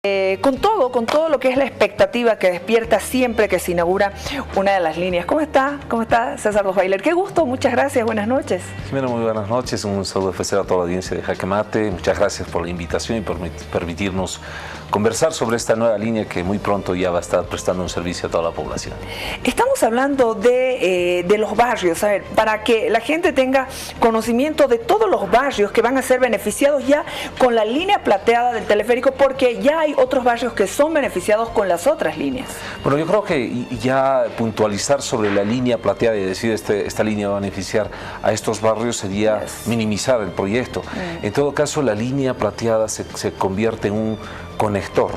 Con todo lo que es la expectativa que despierta siempre que se inaugura una de las líneas. ¿Cómo está? ¿Cómo está César Dosweiler? Qué gusto, muchas gracias, buenas noches. Jimena, muy buenas noches, un saludo especial a toda la audiencia de Jaque Mate. Muchas gracias por la invitación y por permitirnos conversar sobre esta nueva línea que muy pronto ya va a estar prestando un servicio a toda la población. Estamos hablando de los barrios, a ver, para que la gente tenga conocimiento de todos los barrios que van a ser beneficiados ya con la línea plateada del teleférico, porque ya hay otros barrios que son beneficiados con las otras líneas. Bueno, yo creo que ya puntualizar sobre la línea plateada y decir esta línea va a beneficiar a estos barrios sería minimizar el proyecto. En todo caso, la línea plateada se convierte en un conector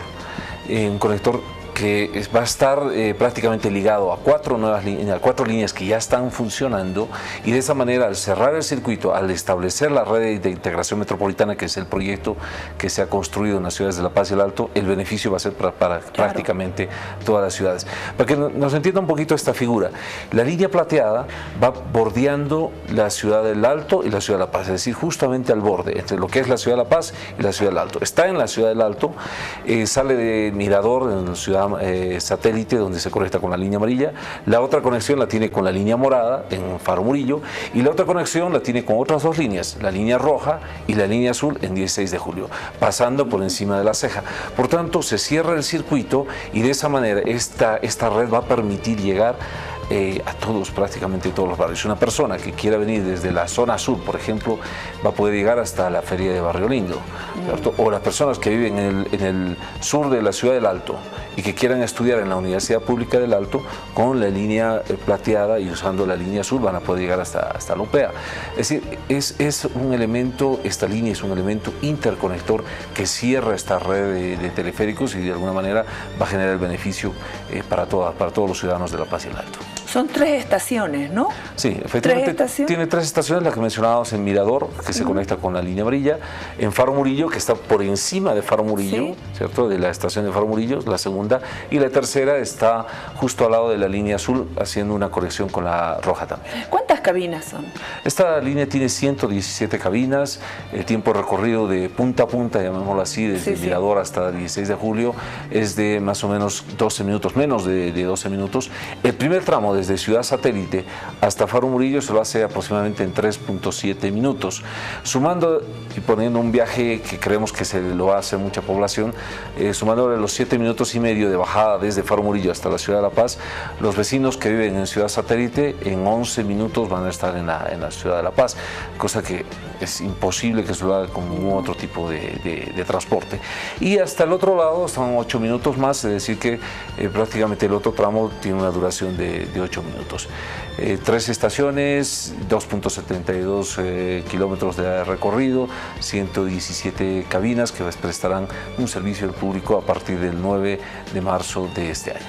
que va a estar prácticamente ligado a cuatro líneas que ya están funcionando, y de esa manera, al cerrar el circuito, al establecer la red de integración metropolitana, que es el proyecto que se ha construido en las ciudades de La Paz y el Alto, el beneficio va a ser para prácticamente todas las ciudades. Para que nos entienda un poquito esta figura, la línea plateada va bordeando la ciudad del Alto y la ciudad de La Paz, es decir, justamente al borde entre lo que es la ciudad de La Paz y la ciudad del Alto. Está en la ciudad del Alto, sale de Mirador, en la ciudad satélite, donde se conecta con la línea amarilla. La otra conexión la tiene con la línea morada en Faro Murillo, y la otra conexión la tiene con otras dos líneas, la línea roja y la línea azul en 16 de julio, pasando por encima de La Ceja. Por tanto, se cierra el circuito, y de esa manera esta red va a permitir llegar a todos, prácticamente todos los barrios. Una persona que quiera venir desde la zona sur, por ejemplo, va a poder llegar hasta la feria de Barrio Lindo, ¿cierto? O las personas que viven en el sur de la ciudad del Alto y que quieran estudiar en la Universidad Pública del Alto, con la línea plateada y usando la línea azul van a poder llegar hasta la UPEA. Es decir, es un elemento, esta línea es un elemento interconector que cierra esta red de teleféricos, y de alguna manera va a generar el beneficio para todos los ciudadanos de La Paz y el Alto. Son 3 estaciones, ¿no? Sí, efectivamente tiene 3 estaciones, las que mencionábamos en Mirador, que se conecta con la línea amarilla, en Faro Murillo, que está por encima de Faro Murillo, ¿cierto? De la estación de Faro Murillo, la segunda, y la tercera está justo al lado de la línea azul, haciendo una conexión con la roja también. ¿Cuántas cabinas son? Esta línea tiene 117 cabinas, el tiempo recorrido de punta a punta, llamémoslo así, desde Mirador hasta 16 de julio, es de más o menos 12 minutos, menos de 12 minutos. El primer tramo, desde Ciudad Satélite hasta Faro Murillo, se lo hace aproximadamente en 3.7 minutos. Sumando y poniendo un viaje que creemos que se lo hace mucha población, sumándole los 7 minutos y medio de bajada desde Faro Murillo hasta la ciudad de La Paz, los vecinos que viven en Ciudad Satélite en 11 minutos van a estar en la ciudad de La Paz, cosa que es imposible que se lo haga con ningún otro tipo de transporte. Y hasta el otro lado son 8 minutos más, es decir que prácticamente el otro tramo tiene una duración de 8 minutos. 3 estaciones, 2.72 kilómetros de recorrido, 117 cabinas que prestarán un servicio al público a partir del 9 de marzo de este año.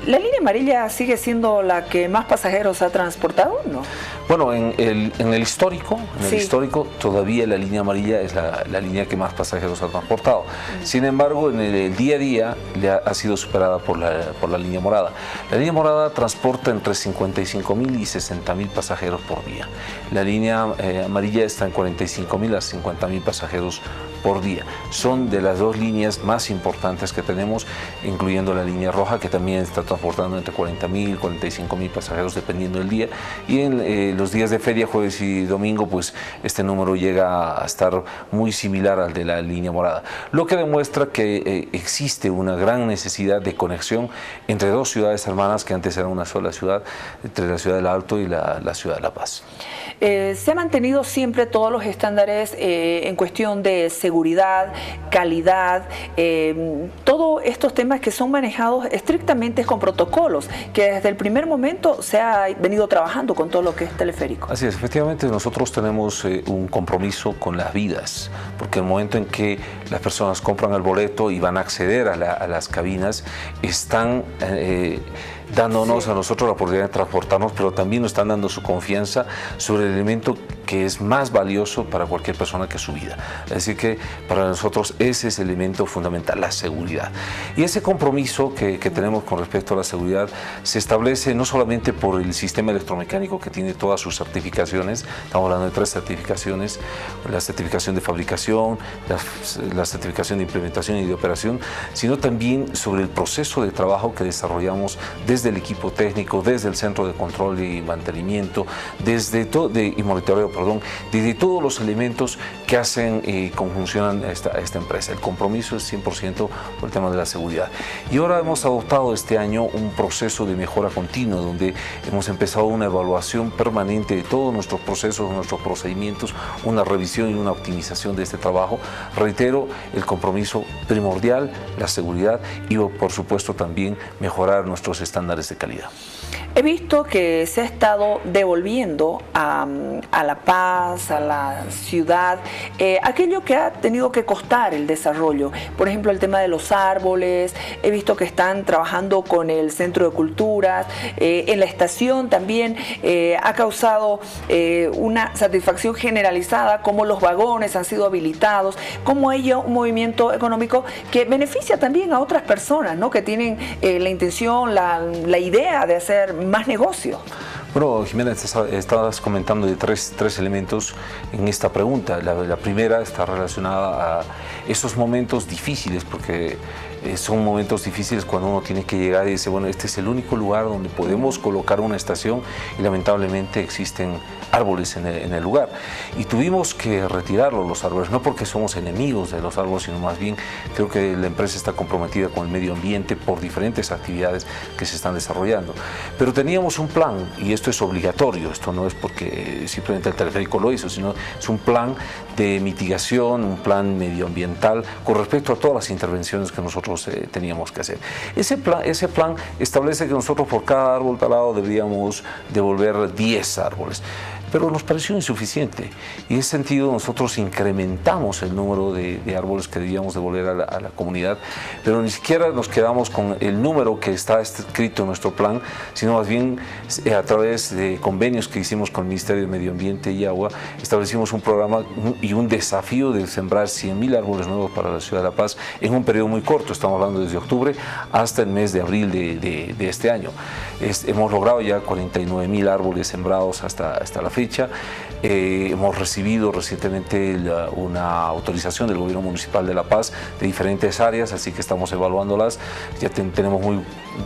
¿La línea amarilla sigue siendo la que más pasajeros ha transportado? ¿No? Bueno, en el histórico todavía la línea amarilla es la línea que más pasajeros ha transportado. Sin embargo, en el día a día ha sido superada por la línea morada. La línea morada transporta entre 55.000 y 60.000 pasajeros por día. La línea amarilla está en 45.000 a 50.000 pasajeros por día. Son de las dos líneas más importantes que tenemos, incluyendo la línea roja, que también está transportando entre 40.000 y 45.000 pasajeros dependiendo del día, y en los días de feria, jueves y domingo, pues este número llega a estar muy similar al de la línea morada, lo que demuestra que existe una gran necesidad de conexión entre dos ciudades hermanas que antes eran una sola ciudad, entre la ciudad del Alto y la ciudad de La Paz. Se han mantenido siempre todos los estándares en cuestión de seguridad, calidad, todos estos temas que son manejados estrictamente con protocolos, que desde el primer momento se ha venido trabajando con todo lo que es teleférico. Así es, efectivamente nosotros tenemos un compromiso con las vidas, porque el momento en que las personas compran el boleto y van a acceder a las cabinas, están dándonos a nosotros la oportunidad de transportarnos, pero también nos están dando su confianza sobre el elemento que es más valioso para cualquier persona que su vida. Así que para nosotros ese es el elemento fundamental, la seguridad. Y ese compromiso que tenemos con respecto a la seguridad se establece no solamente por el sistema electromecánico, que tiene todas sus certificaciones, estamos hablando de 3 certificaciones: la certificación de fabricación, la certificación de implementación y de operación, sino también sobre el proceso de trabajo que desarrollamos desde el equipo técnico, desde el centro de control y mantenimiento, y monitoreo, desde todos los elementos que hacen y conjuncionan esta empresa. El compromiso es 100% por el tema de la seguridad. Y ahora hemos adoptado este año un proceso de mejora continua, donde hemos empezado una evaluación permanente de todos nuestros procesos, nuestros procedimientos, una revisión y una optimización de este trabajo. Reitero, el compromiso primordial, la seguridad y por supuesto también mejorar nuestros estándares de calidad. He visto que se ha estado devolviendo a La Paz, a la ciudad, aquello que ha tenido que costar el desarrollo. Por ejemplo, el tema de los árboles. He visto que están trabajando con el Centro de Culturas. En la estación también ha causado una satisfacción generalizada, como los vagones han sido habilitados, como hay un movimiento económico que beneficia también a otras personas, ¿no?, que tienen la intención, la idea de hacer más negocio. Bueno, Jimena, estabas comentando de tres elementos en esta pregunta. La primera está relacionada a esos momentos difíciles, porque son momentos difíciles cuando uno tiene que llegar y dice, bueno, este es el único lugar donde podemos colocar una estación y lamentablemente existen árboles en el lugar. Y tuvimos que retirarlos, los árboles, no porque somos enemigos de los árboles, sino más bien creo que la empresa está comprometida con el medio ambiente por diferentes actividades que se están desarrollando. Pero teníamos un plan, y esto es obligatorio, esto no es porque simplemente el teleférico lo hizo, sino es un plan de mitigación, un plan medioambiental con respecto a todas las intervenciones que nosotros teníamos que hacer. Ese plan establece que nosotros por cada árbol talado deberíamos devolver 10 árboles. Pero nos pareció insuficiente y en ese sentido nosotros incrementamos el número de árboles que debíamos devolver a la comunidad, pero ni siquiera nos quedamos con el número que está escrito en nuestro plan, sino más bien a través de convenios que hicimos con el Ministerio de Medio Ambiente y Agua, establecimos un programa y un desafío de sembrar 100.000 árboles nuevos para la ciudad de La Paz en un periodo muy corto, estamos hablando desde octubre hasta el mes de abril de este año. Hemos logrado ya 49.000 árboles sembrados hasta la fecha. Hemos recibido recientemente una autorización del gobierno municipal de La Paz de diferentes áreas, así que estamos evaluándolas. Ya tenemos muy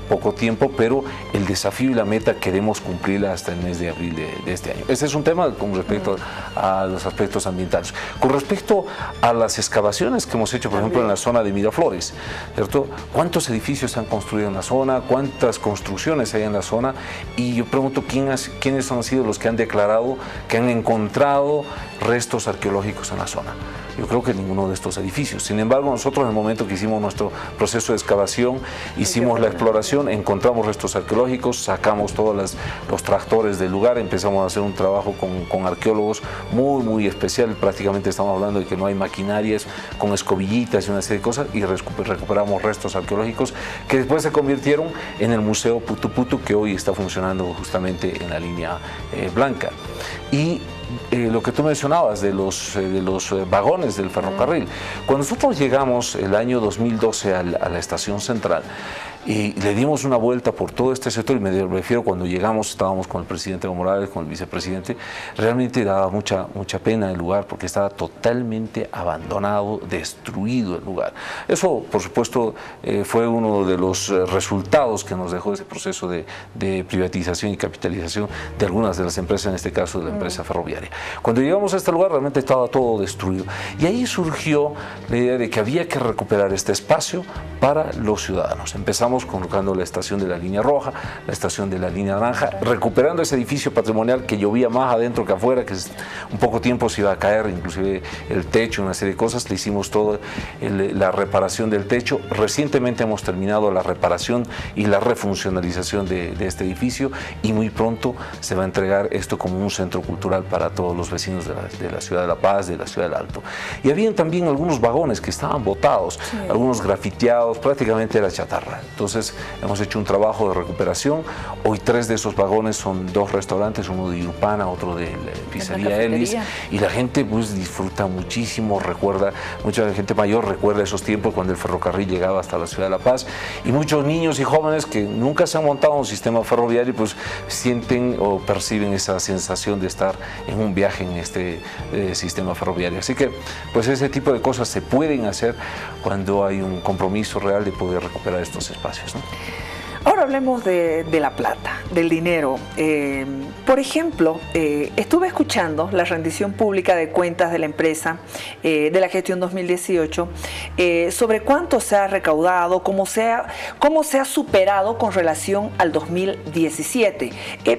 poco tiempo, pero el desafío y la meta queremos cumplirla hasta el mes de abril de este año. Ese es un tema con respecto a los aspectos ambientales. Con respecto a las excavaciones que hemos hecho, por ejemplo, en la zona de Miraflores, ¿cierto? ¿Cuántos edificios se han construido en la zona? ¿Cuántas construcciones hay en la zona? Y yo pregunto, ¿quiénes han sido los que han declarado que han encontrado restos arqueológicos en la zona? Yo creo que ninguno de estos edificios. Sin embargo, nosotros en el momento que hicimos nuestro proceso de excavación, hicimos la exploración, encontramos restos arqueológicos, sacamos todos los tractores del lugar, empezamos a hacer un trabajo con arqueólogos muy especial. Prácticamente estamos hablando de que no hay maquinarias, con escobillitas y una serie de cosas, y recuperamos restos arqueológicos que después se convirtieron en el Museo Putu Putu, que hoy está funcionando justamente en la línea blanca. Y lo que tú mencionabas de los vagones del ferrocarril. Cuando nosotros llegamos el año 2012 a la estación central y le dimos una vuelta por todo este sector, y me refiero cuando llegamos, estábamos con el presidente Evo Morales, con el vicepresidente, realmente daba mucha pena el lugar porque estaba totalmente abandonado, destruido el lugar. Eso, por supuesto, fue uno de los resultados que nos dejó ese proceso de privatización y capitalización de algunas de las empresas, en este caso de la empresa ferroviaria. Cuando llegamos a este lugar realmente estaba todo destruido y ahí surgió la idea de que había que recuperar este espacio para los ciudadanos. Empezamos colocando la estación de la línea roja, la estación de la línea naranja, recuperando ese edificio patrimonial que llovía más adentro que afuera, que un poco tiempo se iba a caer, inclusive el techo, una serie de cosas. Le hicimos toda la reparación del techo. Recientemente hemos terminado la reparación y la refuncionalización de este edificio y muy pronto se va a entregar esto como un centro cultural para todos los vecinos de la ciudad de La Paz, de la ciudad del Alto. Y habían también algunos vagones que estaban botados, algunos grafiteados, prácticamente era chatarra. Entonces hemos hecho un trabajo de recuperación. Hoy 3 de esos vagones son 2 restaurantes, uno de Irupana, otro de la pizzería Elis, y la gente pues disfruta muchísimo, recuerda, mucha gente mayor recuerda esos tiempos cuando el ferrocarril llegaba hasta la ciudad de La Paz, y muchos niños y jóvenes que nunca se han montado en un sistema ferroviario pues sienten o perciben esa sensación de estar en un viaje en este sistema ferroviario. Así que pues ese tipo de cosas se pueden hacer cuando hay un compromiso real de poder recuperar estos espacios, ¿no? Ahora hablemos de la plata, del dinero. Por ejemplo, estuve escuchando la rendición pública de cuentas de la empresa de la gestión 2018 sobre cuánto se ha recaudado, cómo se ha superado con relación al 2017.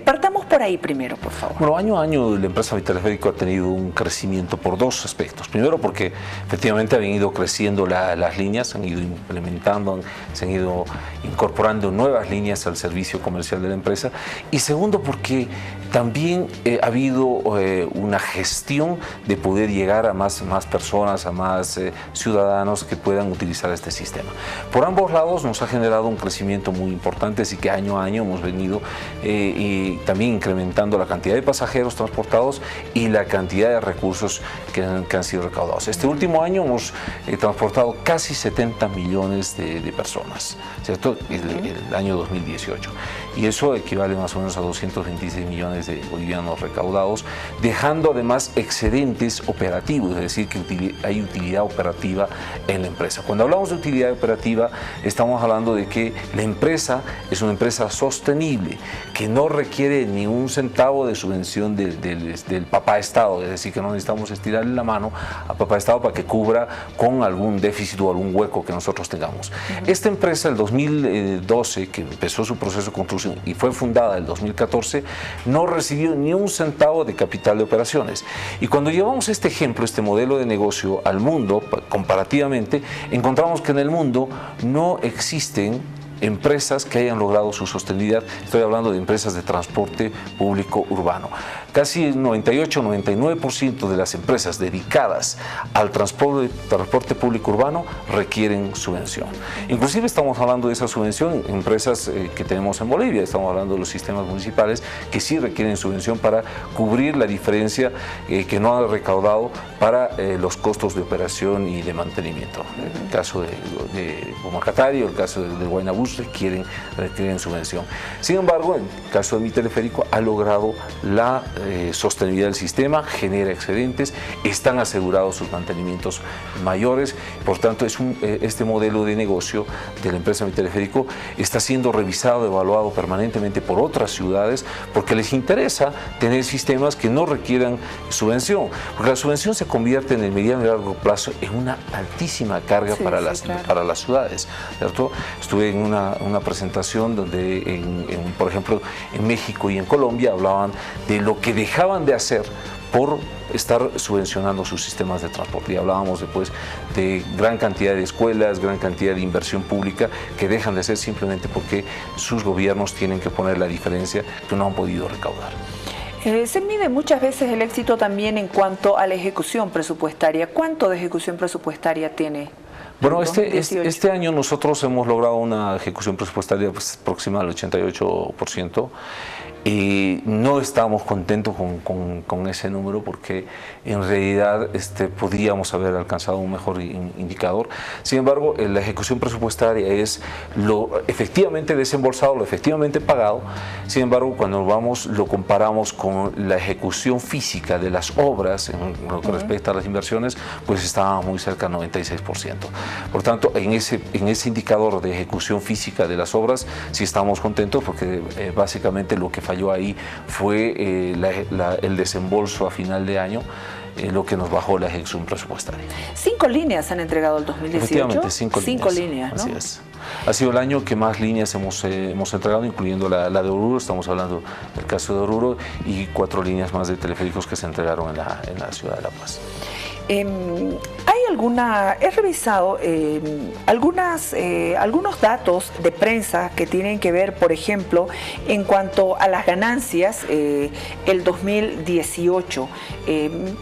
Partamos por ahí primero, por favor. Bueno, año a año la empresa Teleférico ha tenido un crecimiento por 2 aspectos. Primero porque efectivamente han ido creciendo las líneas, han ido implementando, se han ido incorporando nuevas líneas al servicio comercial de la empresa, y segundo porque también ha habido una gestión de poder llegar a más personas, a más ciudadanos que puedan utilizar este sistema. Por ambos lados nos ha generado un crecimiento muy importante, así que año a año hemos venido y también incrementando la cantidad de pasajeros transportados y la cantidad de recursos que han sido recaudados. Este último año hemos transportado casi 70 millones de personas, ¿cierto? El año 2018, y eso equivale más o menos a 226 millones de bolivianos recaudados, dejando además excedentes operativos, es decir, que hay utilidad operativa en la empresa. Cuando hablamos de utilidad operativa, estamos hablando de que la empresa es una empresa sostenible, que no requiere ni un centavo de subvención del papá Estado, es decir, que no necesitamos estirarle la mano a papá Estado para que cubra con algún déficit o algún hueco que nosotros tengamos. Esta empresa, el 2012, que empezó su proceso de construcción y fue fundada en el 2014, no recibió ni un centavo de capital de operaciones. Y cuando llevamos este ejemplo, este modelo de negocio al mundo, comparativamente, encontramos que en el mundo no existen empresas que hayan logrado su sostenibilidad. Estoy hablando de empresas de transporte público urbano. Casi el 98-99% de las empresas dedicadas al transporte público urbano requieren subvención. Inclusive estamos hablando de esa subvención en empresas que tenemos en Bolivia, estamos hablando de los sistemas municipales que sí requieren subvención para cubrir la diferencia que no han recaudado para los costos de operación y de mantenimiento. El caso de Humacatari o el caso de Guaynabús requieren subvención. Sin embargo, en el caso de Mi Teleférico ha logrado la sostenibilidad del sistema, genera excedentes, están asegurados sus mantenimientos mayores, por tanto este modelo de negocio de la empresa Mi Teleférico está siendo revisado, evaluado permanentemente por otras ciudades porque les interesa tener sistemas que no requieran subvención, porque la subvención se convierte en el mediano y largo plazo en una altísima carga para las ciudades, ¿cierto? Estuve en una presentación donde, por ejemplo, en México y en Colombia hablaban de lo que dejaban de hacer por estar subvencionando sus sistemas de transporte. Y hablábamos después de gran cantidad de escuelas, gran cantidad de inversión pública que dejan de hacer simplemente porque sus gobiernos tienen que poner la diferencia que no han podido recaudar. Se mide muchas veces el éxito también en cuanto a la ejecución presupuestaria. ¿Cuánto de ejecución presupuestaria tiene? Bueno, este año nosotros hemos logrado una ejecución presupuestaria aproximada al 88%. Y no estamos contentos con ese número porque en realidad podríamos haber alcanzado un mejor indicador. Sin embargo, la ejecución presupuestaria es lo efectivamente desembolsado, lo efectivamente pagado. Sin embargo, cuando lo comparamos con la ejecución física de las obras en lo que respecta a las inversiones, pues estábamos muy cerca del 96%. Por tanto, en ese indicador de ejecución física de las obras sí estamos contentos porque básicamente lo que falló ahí fue el desembolso a final de año, lo que nos bajó la ejecución presupuestaria. 5 líneas han entregado el 2018. Efectivamente, 5 líneas, ¿no? Así es. Ha sido el año que más líneas hemos entregado, incluyendo la de Oruro, estamos hablando del caso de Oruro, y 4 líneas más de teleféricos que se entregaron en la ciudad de La Paz. He revisado algunos datos de prensa que tienen que ver, por ejemplo, en cuanto a las ganancias el 2018.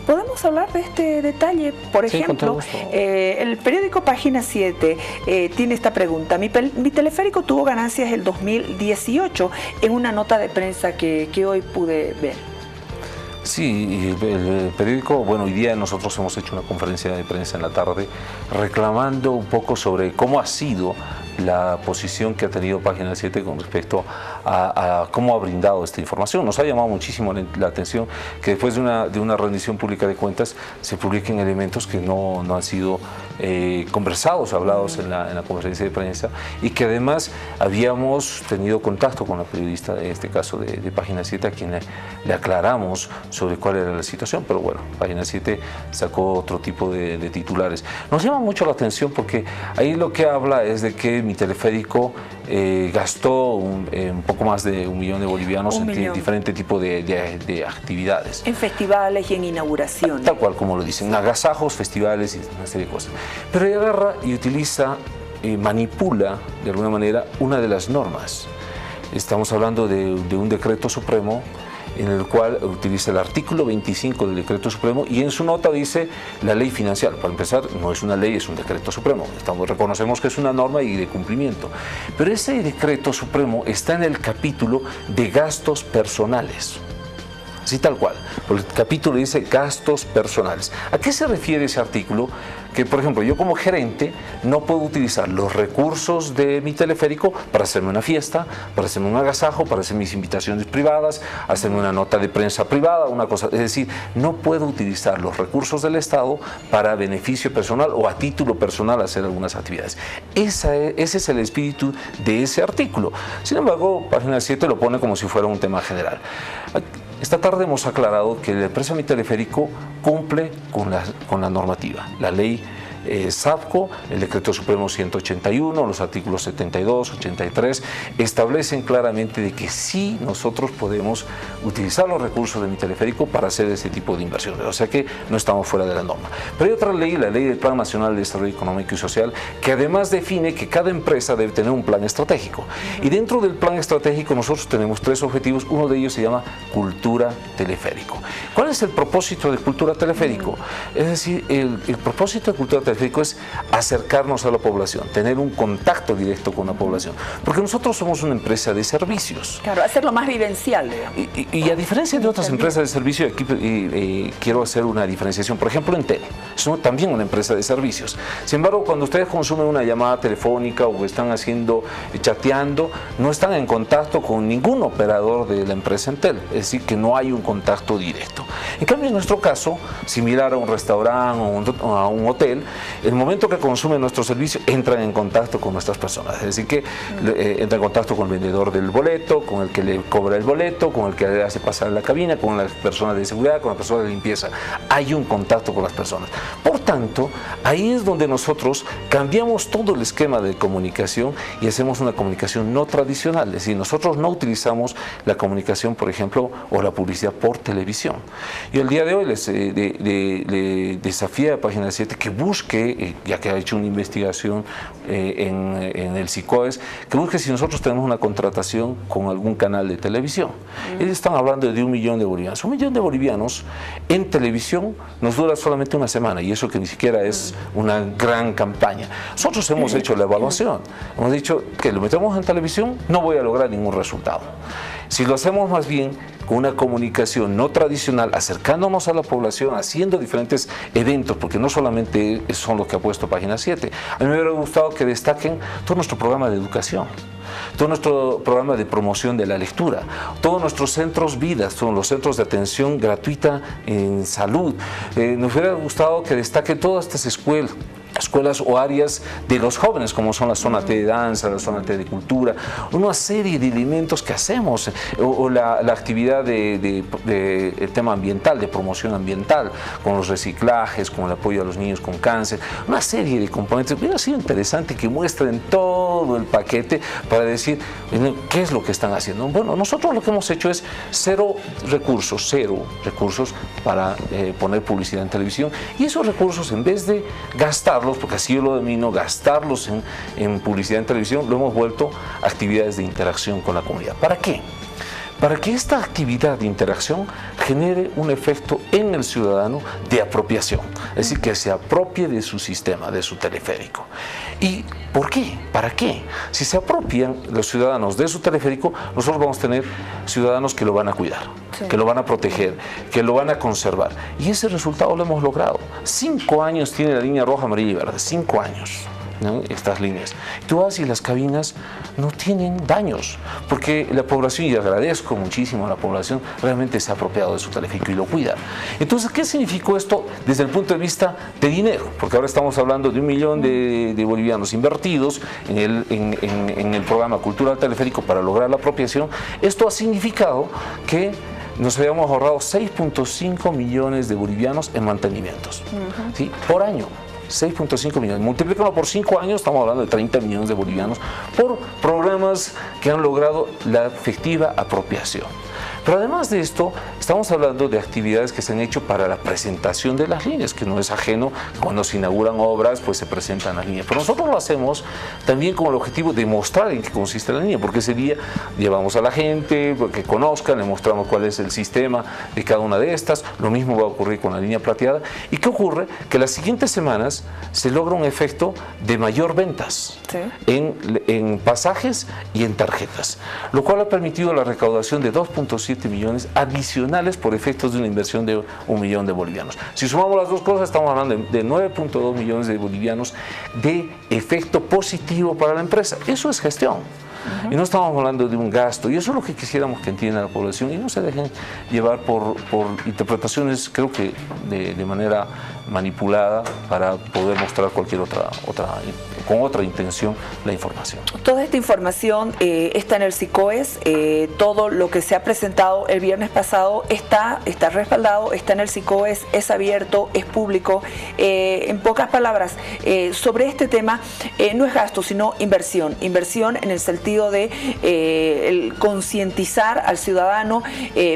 ¿Podemos hablar de este detalle? Por ejemplo, el periódico Página 7 tiene esta pregunta. Mi teleférico tuvo ganancias el 2018 en una nota de prensa que hoy pude ver. Sí, el periódico, bueno, hoy día nosotros hemos hecho una conferencia de prensa en la tarde reclamando un poco sobre cómo ha sido la posición que ha tenido Página 7 con respecto a cómo ha brindado esta información. Nos ha llamado muchísimo la atención que después de una rendición pública de cuentas se publiquen elementos que no han sido conversados, hablados en la conferencia de prensa, y que además habíamos tenido contacto con la periodista, en este caso de Página 7, a quien le aclaramos sobre cuál era la situación, pero bueno, Página 7 sacó otro tipo de titulares. Nos llama mucho la atención porque ahí lo que habla es de que mi teleférico gastó un poco más de 1 millón de bolivianos en diferentes tipos de actividades. En festivales y en inauguraciones. Tal cual como lo dicen, agasajos, festivales y una serie de cosas. Pero ella agarra y utiliza, manipula de alguna manera una de las normas. Estamos hablando de un decreto supremo en el cual utiliza el artículo 25 del decreto supremo y en su nota dice la ley financiera. Para empezar, no es una ley, es un decreto supremo. Reconocemos que es una norma y de cumplimiento. Pero ese decreto supremo está en el capítulo de gastos personales. Así tal cual. El capítulo dice gastos personales. ¿A qué se refiere ese artículo? Que, por ejemplo, yo como gerente no puedo utilizar los recursos de mi teleférico para hacerme una fiesta, para hacerme un agasajo, para hacer mis invitaciones privadas, hacerme una nota de prensa privada, una cosa. Es decir, no puedo utilizar los recursos del Estado para beneficio personal o a título personal hacer algunas actividades. Ese es el espíritu de ese artículo. Sin embargo, Página 7 lo pone como si fuera un tema general. Esta tarde hemos aclarado que la empresa Mi Teleférico cumple con la normativa, la ley SAFCO, el decreto supremo 181, los artículos 72, 83, establecen claramente de que sí nosotros podemos utilizar los recursos de Mi Teleférico para hacer ese tipo de inversiones, o sea que no estamos fuera de la norma. Pero hay otra ley, la ley del Plan Nacional de Desarrollo Económico y Social, que además define que cada empresa debe tener un plan estratégico. Y dentro del plan estratégico nosotros tenemos 3 objetivos, uno de ellos se llama Cultura Teleférico. ¿Cuál es el propósito de Cultura Teleférico? Es decir, el propósito de Cultura Teleférico es acercarnos a la población, tener un contacto directo con la población, porque nosotros somos una empresa de servicios. Claro, hacerlo más vivencial. Y a diferencia de otras empresas de servicio, aquí quiero hacer una diferenciación. Por ejemplo, Entel, somos también una empresa de servicios. Sin embargo, cuando ustedes consumen una llamada telefónica o están chateando, no están en contacto con ningún operador de la empresa Entel, es decir, que no hay un contacto directo. En cambio, en nuestro caso, similar a un restaurante o a un hotel, el momento que consumen nuestro servicio entran en contacto con nuestras personas, es decir que entran en contacto con el vendedor del boleto, con el que le cobra el boleto, con el que le hace pasar en la cabina, con las personas de seguridad, con la persona de limpieza. Hay un contacto con las personas. Por tanto, ahí es donde nosotros cambiamos todo el esquema de comunicación y hacemos una comunicación no tradicional, es decir, nosotros no utilizamos la comunicación, por ejemplo, o la publicidad por televisión. Yo el día de hoy le desafío a Página 7 que busque, ya que ha hecho una investigación en el SICOES, que busque si nosotros tenemos una contratación con algún canal de televisión. Ellos están hablando de 1 millón de bolivianos. 1 millón de bolivianos en televisión nos dura solamente una semana, y eso que ni siquiera es una gran campaña. Nosotros hemos hecho la evaluación, hemos dicho que lo metemos en televisión, no voy a lograr ningún resultado. Si lo hacemos más bien con una comunicación no tradicional, acercándonos a la población, haciendo diferentes eventos, porque no solamente son los que ha puesto Página 7. A mí me hubiera gustado que destaquen todo nuestro programa de educación, todo nuestro programa de promoción de la lectura, todos nuestros centros vidas, todos los centros de atención gratuita en salud. Nos hubiera gustado que destaquen todas estas escuelas o áreas de los jóvenes, como son la zona T de danza, la zona T de cultura, una serie de elementos que hacemos, o la actividad el tema ambiental, de promoción ambiental, con los reciclajes, con el apoyo a los niños con cáncer, una serie de componentes. Hubiera sido interesante que muestren todo todo el paquete para decir qué es lo que están haciendo. Bueno, nosotros lo que hemos hecho es cero recursos para poner publicidad en televisión, y esos recursos, en vez de gastarlos, porque así yo lo denomino, gastarlos en publicidad en televisión, lo hemos vuelto a actividades de interacción con la comunidad. ¿Para qué? Para que esta actividad de interacción genere un efecto en el ciudadano de apropiación, es decir, que se apropie de su sistema, de su teleférico. ¿Y por qué? ¿Para qué? Si se apropian los ciudadanos de su teleférico, nosotros vamos a tener ciudadanos que lo van a cuidar, sí, que lo van a proteger, que lo van a conservar. Y ese resultado lo hemos logrado. 5 años tiene la línea roja, amarilla y verde, 5 años. ¿No? Estas líneas. Tú vas y las cabinas no tienen daños, porque la población, y agradezco muchísimo a la población, realmente se ha apropiado de su teleférico y lo cuida. Entonces, ¿qué significó esto desde el punto de vista de dinero? Porque ahora estamos hablando de 1 millón de bolivianos invertidos en el programa Cultura del Teleférico para lograr la apropiación. Esto ha significado que nos habíamos ahorrado 6.5 millones de bolivianos en mantenimientos, ¿sí? Por año. 6.5 millones, multiplícalo por 5 años, estamos hablando de 30 millones de bolivianos por programas que han logrado la efectiva apropiación. Pero además de esto, estamos hablando de actividades que se han hecho para la presentación de las líneas, que no es ajeno, cuando se inauguran obras, pues se presentan las líneas. Pero nosotros lo hacemos también con el objetivo de mostrar en qué consiste la línea, porque ese día llevamos a la gente que conozcan, le mostramos cuál es el sistema de cada una de estas. Lo mismo va a ocurrir con la línea plateada. ¿Y qué ocurre? Que las siguientes semanas se logra un efecto de mayor ventas, ¿sí?, en pasajes y en tarjetas, lo cual ha permitido la recaudación de 2.7 millones adicionales por efectos de una inversión de 1 millón de bolivianos. Si sumamos las dos cosas, estamos hablando de 9.2 millones de bolivianos de efecto positivo para la empresa. Eso es gestión. Y no estamos hablando de un gasto, y eso es lo que quisiéramos que entienda la población y no se dejen llevar por interpretaciones, creo que de manera manipulada, para poder mostrar cualquier con otra intención la información. Toda esta información está en el SICOES, todo lo que se ha presentado el viernes pasado está respaldado, está en el SICOES, es abierto, es público. En pocas palabras, sobre este tema no es gasto, sino inversión en el sentido de concientizar al ciudadano,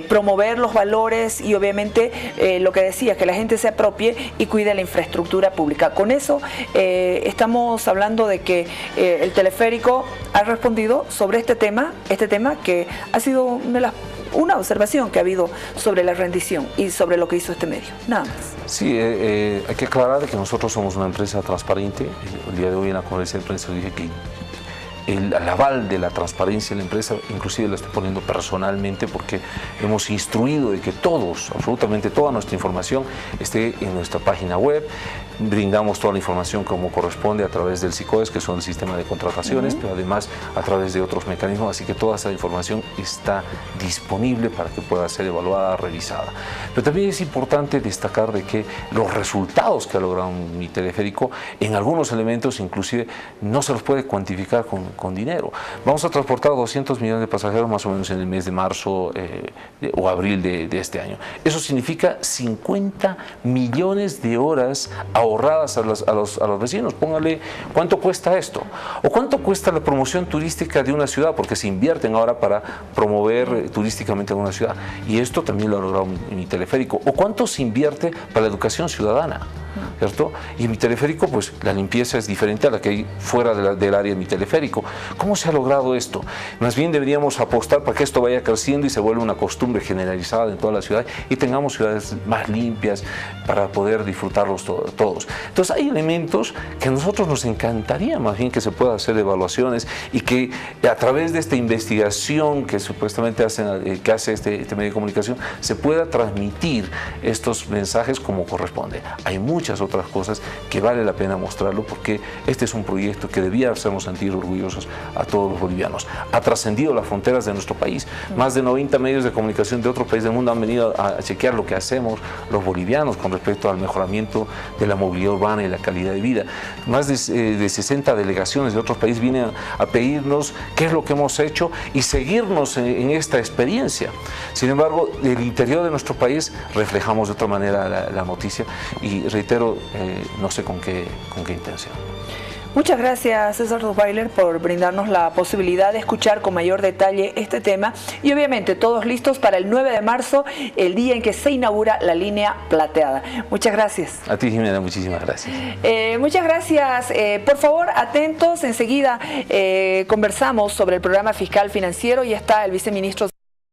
promover los valores y obviamente lo que decía, que la gente se apropie y cuide la infraestructura pública. Con eso estamos hablando de que el teleférico ha respondido sobre este tema que ha sido una observación que ha habido sobre la rendición y sobre lo que hizo este medio, nada más. Sí, hay que aclarar que nosotros somos una empresa transparente. El día de hoy en la conferencia de prensa dije que el aval de la transparencia de la empresa, inclusive la estoy poniendo personalmente, porque hemos instruido de que absolutamente toda nuestra información esté en nuestra página web. Brindamos toda la información como corresponde a través del SICOES, que son el sistema de contrataciones, pero además a través de otros mecanismos, así que toda esa información está disponible para que pueda ser evaluada, revisada. Pero también es importante destacar de que los resultados que ha logrado mi teleférico, en algunos elementos inclusive no se los puede cuantificar con dinero. Vamos a transportar 200 millones de pasajeros más o menos en el mes de marzo o abril de este año. Eso significa 50 millones de horas ahorradas a los vecinos. Póngale cuánto cuesta esto, o cuánto cuesta la promoción turística de una ciudad, porque se invierten ahora para promover turísticamente a una ciudad, y esto también lo ha logrado mi teleférico. O cuánto se invierte para la educación ciudadana, ¿cierto? Y en mi teleférico, pues la limpieza es diferente a la que hay fuera del área de mi teleférico. ¿Cómo se ha logrado esto? Más bien deberíamos apostar para que esto vaya creciendo y se vuelva una costumbre generalizada en toda la ciudad y tengamos ciudades más limpias para poder disfrutarlos todos. Entonces hay elementos que a nosotros nos encantaría más bien que se pueda hacer evaluaciones y que a través de esta investigación que supuestamente hace este medio de comunicación se pueda transmitir estos mensajes como corresponde. Hay muchas otras cosas que vale la pena mostrarlo, porque este es un proyecto que debía hacernos sentir orgullosos a todos los bolivianos. Ha trascendido las fronteras de nuestro país. Más de 90 medios de comunicación de otros países del mundo han venido a chequear lo que hacemos los bolivianos con respecto al mejoramiento de la movilidad urbana y la calidad de vida. Más de 60 delegaciones de otros países vienen a pedirnos qué es lo que hemos hecho y seguirnos en esta experiencia. Sin embargo, del interior de nuestro país reflejamos de otra manera la noticia y reitero, no sé con qué intención. Muchas gracias, César Dussweiler, por brindarnos la posibilidad de escuchar con mayor detalle este tema y obviamente todos listos para el 9 de marzo, el día en que se inaugura la línea plateada. Muchas gracias. A ti, Jimena, muchísimas gracias. Muchas gracias. Por favor, atentos, enseguida conversamos sobre el programa fiscal financiero y está el viceministro